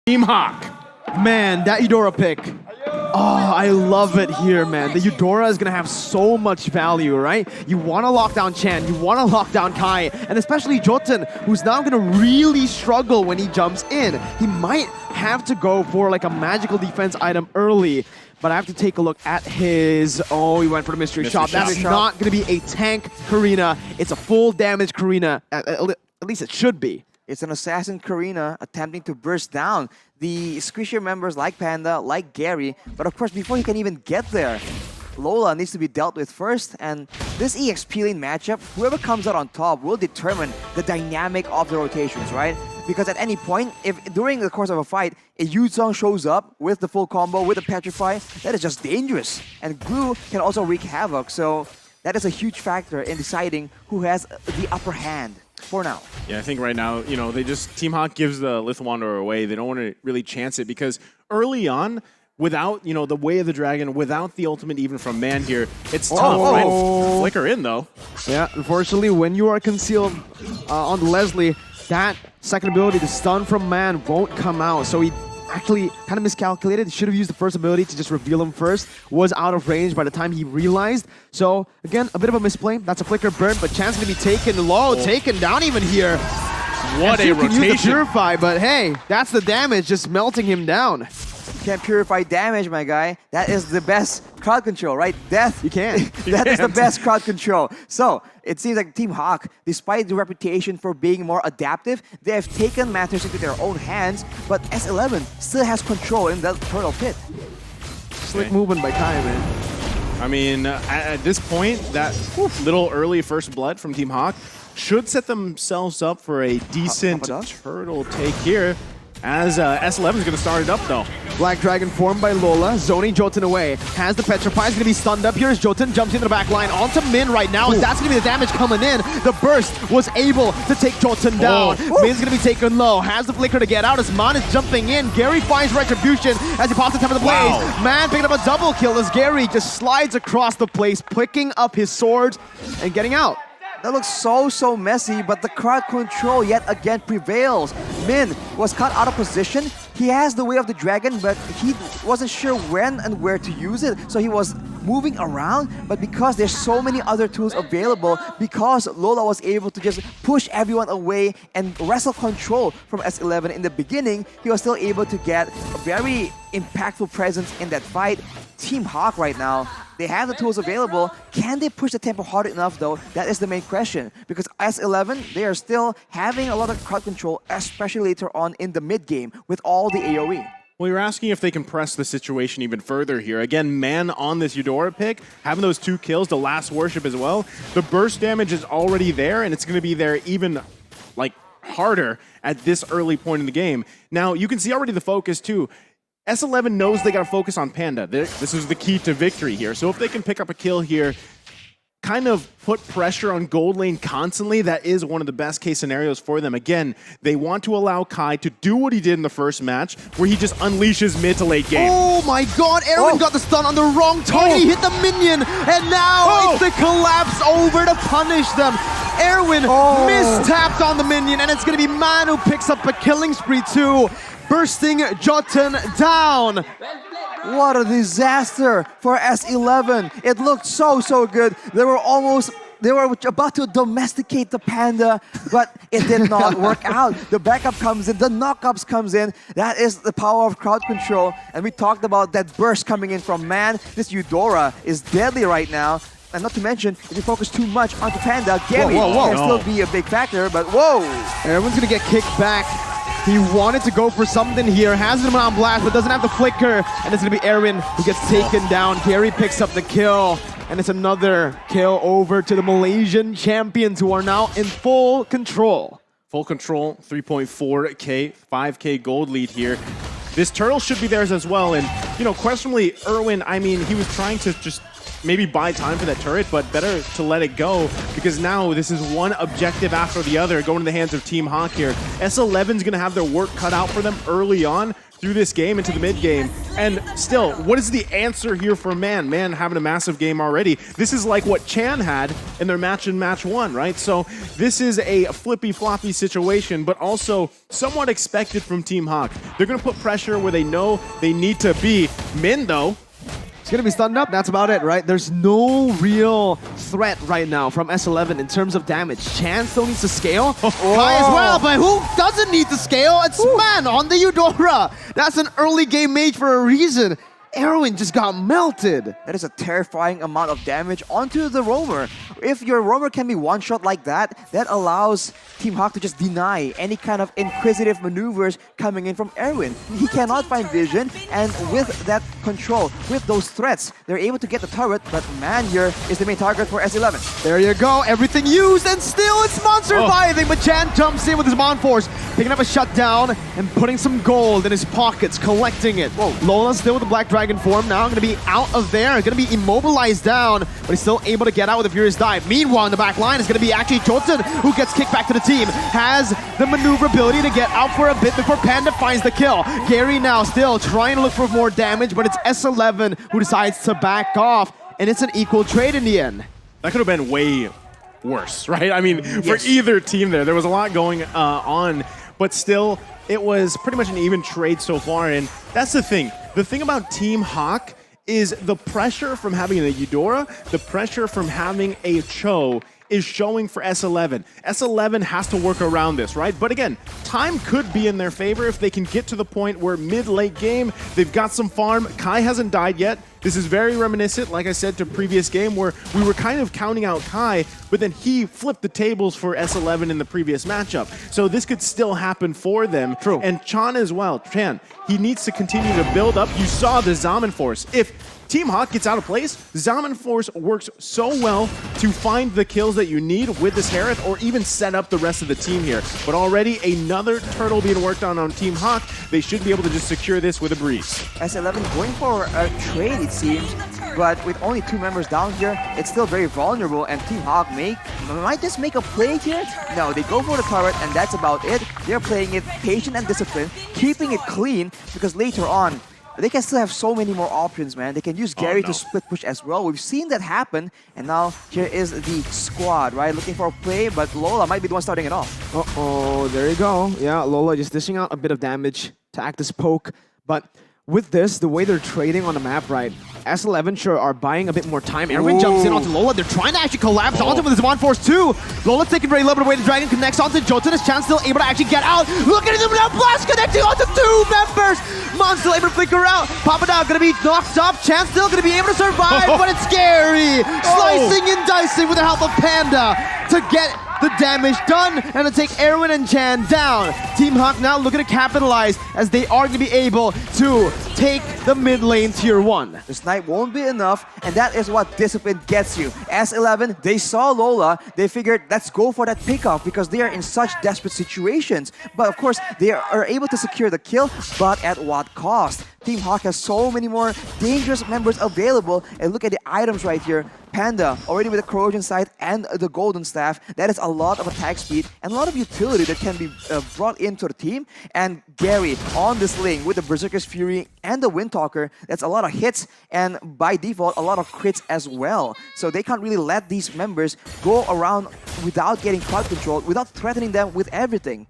Team Hawk. Man, that Eudora pick. Oh, I love it here, man. The Eudora is going to have so much value, right? You want to lock down Chan, you want to lock down Kai, and especially Jotun, who's now going to really struggle when he jumps in. He might have to go for like a magical defense item early, but I have to take a look at his... Oh, he went for the mystery shop. That's not going to be a tank Karina. It's a full damage Karina. At least it should be. It's an assassin Karina attempting to burst down the Squishier members like Panda, like Gary. But of course, before he can even get there, Lola needs to be dealt with first. And this EXP lane matchup, whoever comes out on top will determine the dynamic of the rotations, right? Because at any point, if during the course of a fight, a Yuzong shows up with the full combo, with a Petrify, that is just dangerous. And Glue can also wreak havoc. So that is a huge factor in deciding who has the upper hand. For now. Yeah, I think right now, you know, Team Hawk gives the Lith Wanderer away. They don't want to really chance it because early on, without, you know, the Way of the Dragon, without the ultimate even from Man here, it's tough, right? Flicker in, though. Yeah, unfortunately, when you are concealed on Leslie, that second ability, the stun from Man, won't come out. So he actually kind of miscalculated. He should have used the first ability to just reveal him first. Was out of range by the time he realized. So, again, a bit of a misplay. That's a flicker burn, but chance to be taken low, taken down even here. What a rotation. Can use the Purify, but hey, that's the damage, just melting him down. You can't purify damage, my guy. That is the best crowd control, right? Death. You can't. That is the best crowd control. So, it seems like Team Hawk, despite the reputation for being more adaptive, they have taken matters into their own hands, but S11 still has control in that turtle pit. Slick movement by Kai, man. I mean, at this point, that little early first blood from Team Hawk should set themselves up for a decent turtle take here. As S11 is going to start it up, though. Black Dragon formed by Lola, zoning Jotun away. Has the Petrify, is going to be stunned up. Here's Jotun, jumps into the back line onto Min right now, and that's going to be the damage coming in. The burst was able to take Jotun down. Min's going to be taken low, has the flicker to get out as Man is jumping in. Gary finds retribution as he pops the top of the blaze. Man picking up a double kill as Gary just slides across the place, picking up his sword and getting out. That looks so messy, but the crowd control yet again prevails. Min was caught out of position. He has the Way of the Dragon, but he wasn't sure when and where to use it. So he was moving around, but because there's so many other tools available, because Lola was able to just push everyone away and wrestle control from S11 in the beginning, he was still able to get a very impactful presence in that fight. Team Hawk right now, they have the tools available. Can they push the tempo hard enough, though? That is the main question. Because S11, they are still having a lot of crowd control, especially later on in the mid-game with all the AoE. Well, you're asking if they can press the situation even further here. Again, Man on this Eudora pick, having those 2 kills, the last worship as well. The burst damage is already there, and it's going to be there even, like, harder at this early point in the game. Now, you can see already the focus, too. S11 knows they got to focus on Panda. This is the key to victory here. So if they can pick up a kill here, kind of put pressure on gold lane constantly, that is one of the best case scenarios for them. Again, they want to allow Kai to do what he did in the first match, where he just unleashes mid to late game. Oh my god, Erwin got the stun on the wrong target. He hit the minion, and now it's the collapse over to punish them. Erwin mistapped on the minion, and it's going to be Man who picks up a killing spree too. Bursting Jotun down. What a disaster for S11. It looked so good. They were about to domesticate the Panda, but it did not work out. The backup comes in, the knockups comes in. That is the power of crowd control. And we talked about that burst coming in from Man. This Eudora is deadly right now. And not to mention, if you focus too much onto Panda, Gary can still be a big factor, but Everyone's gonna get kicked back. He wanted to go for something here, has him on blast, but doesn't have the flicker, and it's gonna be Erwin who gets taken down. Gary picks up the kill, and it's another kill over to the Malaysian champions who are now in full control. Full control, 3.4K, 5K gold lead here. This turtle should be theirs as well, and, you know, questionably, Erwin, I mean, he was trying to just maybe buy time for that turret, but better to let it go, because now this is one objective after the other going to the hands of Team Hawk here. S11's going to have their work cut out for them early on through this game into the mid game, And still, what is the answer here for Man? Man having a massive game already. This is like what Chan had in their match in match 1, right? So this is a flippy-floppy situation, but also somewhat expected from Team Hawk. They're going to put pressure where they know they need to be. Min, though, It's going to be stunned up. That's about it, right? There's no real threat right now from S11 in terms of damage. Chan still needs to scale. Kai as well, but who doesn't need to scale? It's Man on the Eudora. That's an early game mage for a reason. Erwin just got melted. That is a terrifying amount of damage onto the roamer. If your roamer can be one-shot like that, that allows Team Hawk to just deny any kind of inquisitive maneuvers coming in from Erwin. He cannot find vision, and with that control, with those threats, they're able to get the turret, but Man here is the main target for S11. There you go, everything used, and still it's Mon surviving, but Chan jumps in with his Mon Force, picking up a shutdown and putting some gold in his pockets, collecting it. Lola still with the Black Dragon form now, gonna be out of there, gonna be immobilized down, but he's still able to get out with a Furious Dive. Meanwhile, in the back line is gonna be actually Jotun, who gets kicked back to the team, has the maneuverability to get out for a bit before Panda finds the kill. Gary now still trying to look for more damage, but it's S11 who decides to back off, and it's an equal trade in the end. that could have been way worse, right? I mean, for either team there was a lot going on, but still, it was pretty much an even trade so far, and that's the thing. The thing about Team Hawk is the pressure from having a Eudora, the pressure from having a Cho is showing for S11. S11 has to work around this, right? But again, time could be in their favor if they can get to the point where mid-late game, they've got some farm. Kai hasn't died yet. This is very reminiscent, like I said, to previous game where we were kind of counting out Kai, but then he flipped the tables for S11 in the previous matchup. So this could still happen for them. True. And Chan as well. Chan, he needs to continue to build up. You saw the Zaman Force. If Team Hawk gets out of place, Zaman Force works so well to find the kills that you need with this Harith or even set up the rest of the team here. But already another turtle being worked on Team Hawk. They should be able to just secure this with a breeze. S11 going for a trade, it seems, but with only 2 members down here, it's still very vulnerable, and Team Hawk might just make a play here. No, they go for the turret, and that's about it. They're playing it patient and disciplined, keeping it clean, because later on, they can still have so many more options, man. They can use Gary to split push as well. We've seen that happen, and now here is the squad, right? Looking for a play, but Lola might be the one starting it off. Uh-oh, there you go. Yeah, Lola just dishing out a bit of damage to act as poke, but with this, the way they're trading on the map, right, S11 sure are buying a bit more time. Erwin jumps in onto Lola. They're trying to actually collapse onto him with his Mon Force too. Lola's taking very little away. The Dragon connects onto Jotun. His Chan still able to actually get out. Look at him now. Blast connecting onto 2 members. Mon still able to flicker out. Papadao gonna be knocked up. Chan still gonna be able to survive, but it's scary. Slicing and dicing with the help of Panda to get the damage done and to take Erwin and Chan down. Team Hawk now looking to capitalize as they are going to be able to take the mid lane tier 1. The snipe won't be enough, and that is what discipline gets you. S11, they saw Lola, they figured, let's go for that pickoff because they are in such desperate situations. But of course, they are able to secure the kill, but at what cost? Team Hawk has so many more dangerous members available, and look at the items right here. Panda, already with the corrosion sight and the golden staff. That is a lot of attack speed and a lot of utility that can be brought into the team. And Gary on this lane with the Berserker's Fury and the Windtalker. That's a lot of hits and by default a lot of crits as well. So they can't really let these members go around without getting crowd control, without threatening them with everything.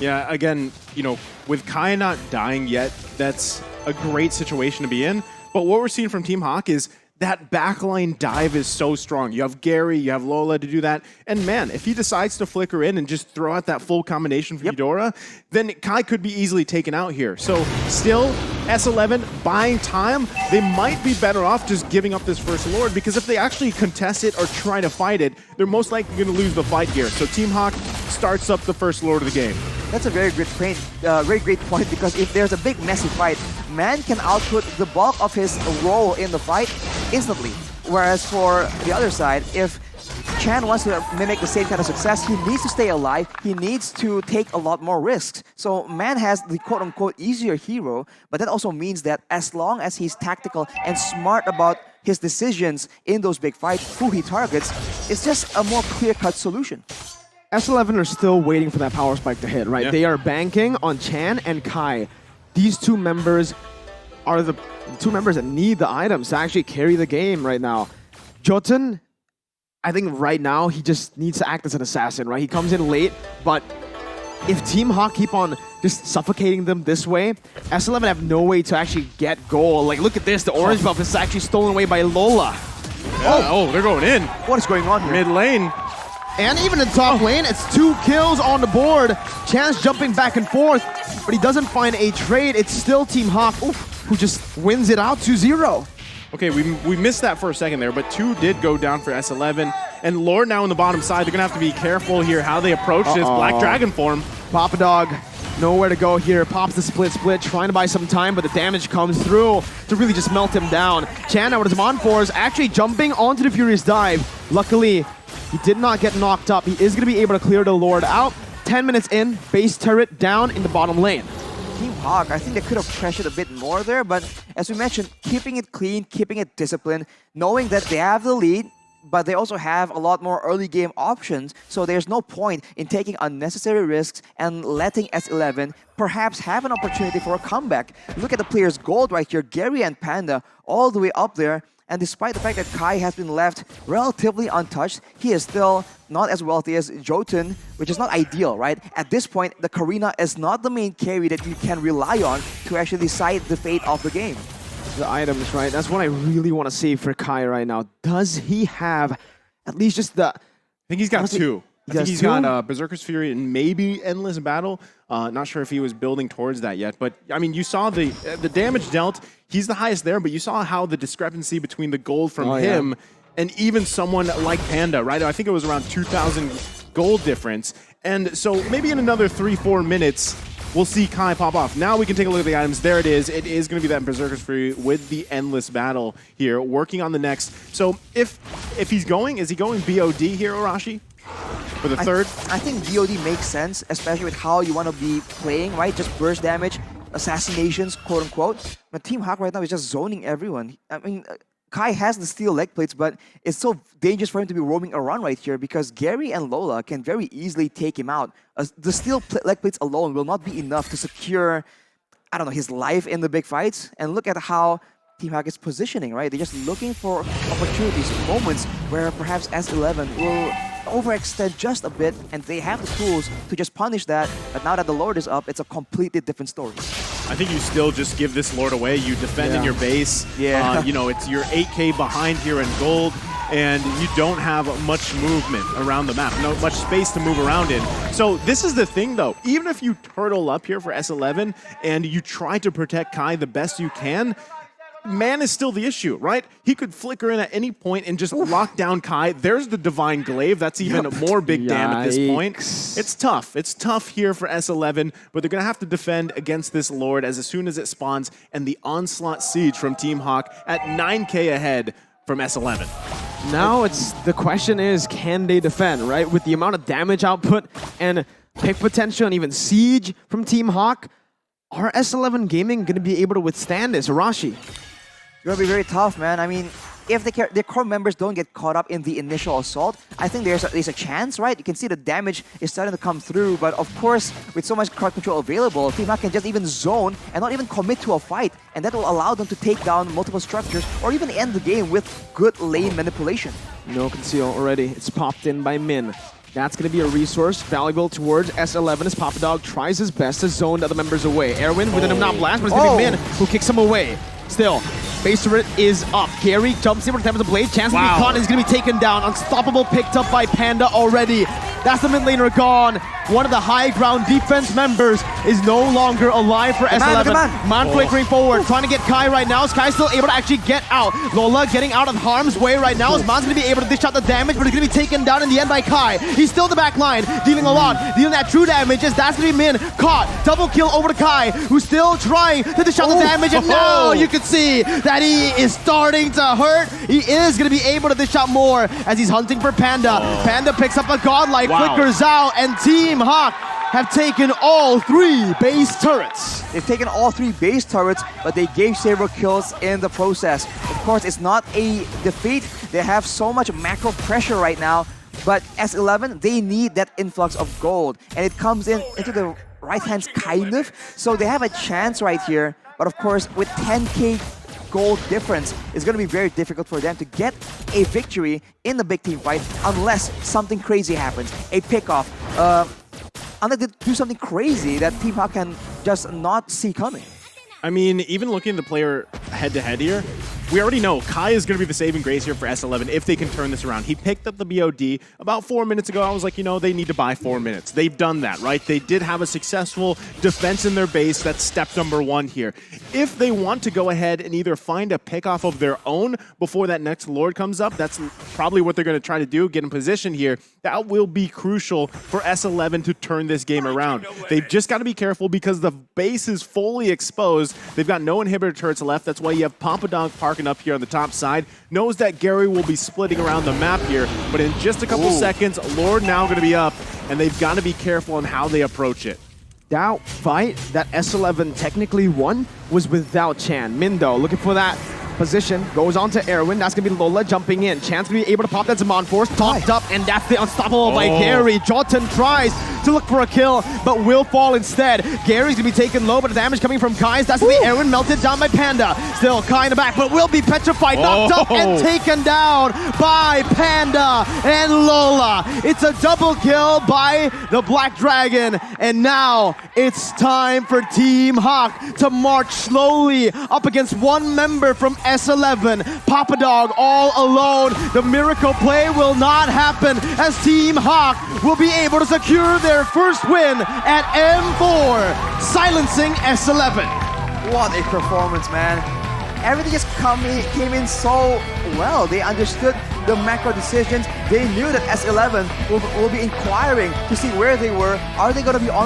Yeah, again, you know, with Kai not dying yet, that's a great situation to be in. But what we're seeing from Team Hawk is that backline dive is so strong. You have Gary, you have Lola to do that. And man, if he decides to flicker in and just throw out that full combination for Eudora, then Kai could be easily taken out here. So still, S11 buying time. They might be better off just giving up this first Lord, because if they actually contest it or try to fight it, they're most likely going to lose the fight here. So Team Hawk starts up the first Lord of the game. That's a very great point, because if there's a big messy fight, Man can output the bulk of his role in the fight instantly. Whereas for the other side, if Chan wants to mimic the same kind of success, he needs to stay alive, he needs to take a lot more risks. So Man has the quote-unquote easier hero, but that also means that as long as he's tactical and smart about his decisions in those big fights, who he targets, it's just a more clear-cut solution. S11 are still waiting for that power spike to hit, right? Yeah. They are banking on Chan and Kai. These 2 members are the two members that need the items to actually carry the game right now. Jotun, I think right now he just needs to act as an assassin, right? He comes in late, but if Team Hawk keep on just suffocating them this way, S11 have no way to actually get goal. Like, look at this, the orange buff is actually stolen away by Lola. Yeah, oh, they're going in. What is going on here? Mid lane. And even in top lane, it's 2 kills on the board. Chance jumping back and forth, but he doesn't find a trade. It's still Team Hawk who just wins it out 2-0. Okay, we missed that for a second there, but 2 did go down for S11. And Lord now on the bottom side, they're going to have to be careful here how they approach this Black Dragon form. Papa Dog, nowhere to go here. Pops the split, trying to buy some time, but the damage comes through to really just melt him down. Chan, now with his on-4 is actually jumping onto the Furious Dive. Luckily, he did not get knocked up. He is going to be able to clear the Lord out. 10 minutes in, base turret down in the bottom lane. Team Hawk, I think they could have pressured a bit more there, but as we mentioned, keeping it clean, keeping it disciplined, knowing that they have the lead, but they also have a lot more early game options, so there's no point in taking unnecessary risks and letting S11 perhaps have an opportunity for a comeback. Look at the players' gold right here, Gary and Panda, all the way up there. And despite the fact that Kai has been left relatively untouched, he is still not as wealthy as Jotun, which is not ideal, right? At this point, the Karina is not the main carry that you can rely on to actually decide the fate of the game. The items, right? That's what I really want to see for Kai right now. Does he have at least just the... I think he's got 2. I think he's got Berserker's Fury and maybe Endless Battle. Not sure if he was building towards that yet, but I mean, you saw the damage dealt. He's the highest there, but you saw how the discrepancy between the gold from him and even someone like Panda, right? I think it was around 2,000 gold difference. And so maybe in another 3-4 minutes, we'll see Kai pop off. Now we can take a look at the items. There it is. It is going to be that Berserker's Fury with the Endless Battle here, working on the next. So if he's going, is he going BOD here, Arashi? For the third? I think BOD makes sense, especially with how you want to be playing, right? Just burst damage, assassinations, quote unquote. But Team Hawk right now is just zoning everyone. I mean, Kai has the steel leg plates, but it's so dangerous for him to be roaming around right here because Gary and Lola can very easily take him out. The steel leg plates alone will not be enough to secure, I don't know, his life in the big fights. And look at how Team Hawk is positioning, right? They're just looking for opportunities, moments where perhaps S11 will overextend just a bit, and they have the tools to just punish that. But now that the Lord is up, it's a completely different story. I think you still just give this Lord away. You defend in your base. Yeah. You know, it's your 8K behind here in gold, and you don't have much movement around the map. No much space to move around in. So this is the thing, though. Even if you turtle up here for S11 and you try to protect Kai the best you can, man is still the issue, right? He could flicker in at any point and just lock down Kai. There's the Divine Glaive. That's even more big damn at this point. It's tough. It's tough here for S11, but they're going to have to defend against this Lord as soon as it spawns, and the Onslaught Siege from Team Hawk at 9K ahead from S11. Now the question is, can they defend, right? With the amount of damage output and pick potential and even siege from Team Hawk, are S11 Gaming going to be able to withstand this? Arashi? It's going to be very tough, man. I mean, if their core members don't get caught up in the initial assault, I think there's at least a chance, right? You can see the damage is starting to come through, but of course, with so much crowd control available, Team Hawk can just even zone and not even commit to a fight, and that will allow them to take down multiple structures or even end the game with good lane manipulation. No conceal already. It's popped in by Min. That's going to be a resource valuable towards S11 as Papa Dog tries his best to zone the other members away. Erwin with an not blast, but it's going to be Min who kicks him away. Still, base turret is up. Gary jumps in with the blade. Chance to be caught, and he's going to be taken down. Unstoppable picked up by Panda already. That's the mid laner gone. One of the high ground defense members is no longer alive for S11. Man flickering forward, trying to get Kai right now. Is Kai still able to actually get out? Lola getting out of harm's way right now. Man's going to be able to dish out the damage, but he's going to be taken down in the end by Kai. He's still the back line, dealing a lot, dealing that true damage. As that's going to be Min caught. Double kill over to Kai, who's still trying to dish out the damage, and now you can see that he is starting to hurt. He is going to be able to dish out more as he's hunting for Panda. Panda picks up a godlike, flickers out, and Team Hawk have taken all 3 base turrets. They've taken all 3 base turrets, but they gave several kills in the process. Of course, it's not a defeat. They have so much macro pressure right now, but S11, they need that influx of gold, and it comes into the right hands kind of, so they have a chance right here. But of course, with 10K gold difference, it's going to be very difficult for them to get a victory in the big team fight unless something crazy happens. A pickoff. Unless they do something crazy that Team Hawk can just not see coming. I mean, even looking at the player head-to-head here, we already know Kai is going to be the saving grace here for S11 if they can turn this around. He picked up the BOD about 4 minutes ago. I was like, you know, they need to buy 4 minutes. They've done that, right? They did have a successful defense in their base. That's step number 1 here. If they want to go ahead and either find a pick-off of their own before that next Lord comes up, that's probably what they're going to try to do, get in position here. That will be crucial for S11 to turn this game around. They've just got to be careful because the base is fully exposed. They've got no inhibitor turrets left. That's why you have Papa Dog parking up here on the top side. Knows that Gary will be splitting around the map here, but in just a couple seconds, Lord now going to be up, and they've got to be careful on how they approach it. That fight that S11 technically won was without Chan. Mindo looking for that position, goes on to Erwin. That's going to be Lola jumping in. Chan's going to be able to pop that Zaman Force, topped up, and that's the unstoppable by Gary. Jotun tries to look for a kill, but will fall instead. Gary's going to be taken low, but the damage coming from Kai. That's the Erwin melted down by Panda. Still Kai in the back, but will be petrified, knocked up, and taken down by Panda and Lola. It's a double kill by the Black Dragon, and now it's time for Team Hawk to march slowly up against one member from S11. Papa Dog all alone. The miracle play will not happen as Team Hawk will be able to secure their first win at M4, silencing S11. What a performance, man. Everything just came in so well. They understood the macro decisions. They knew that S11 will be inquiring to see where they were. Are they going to be on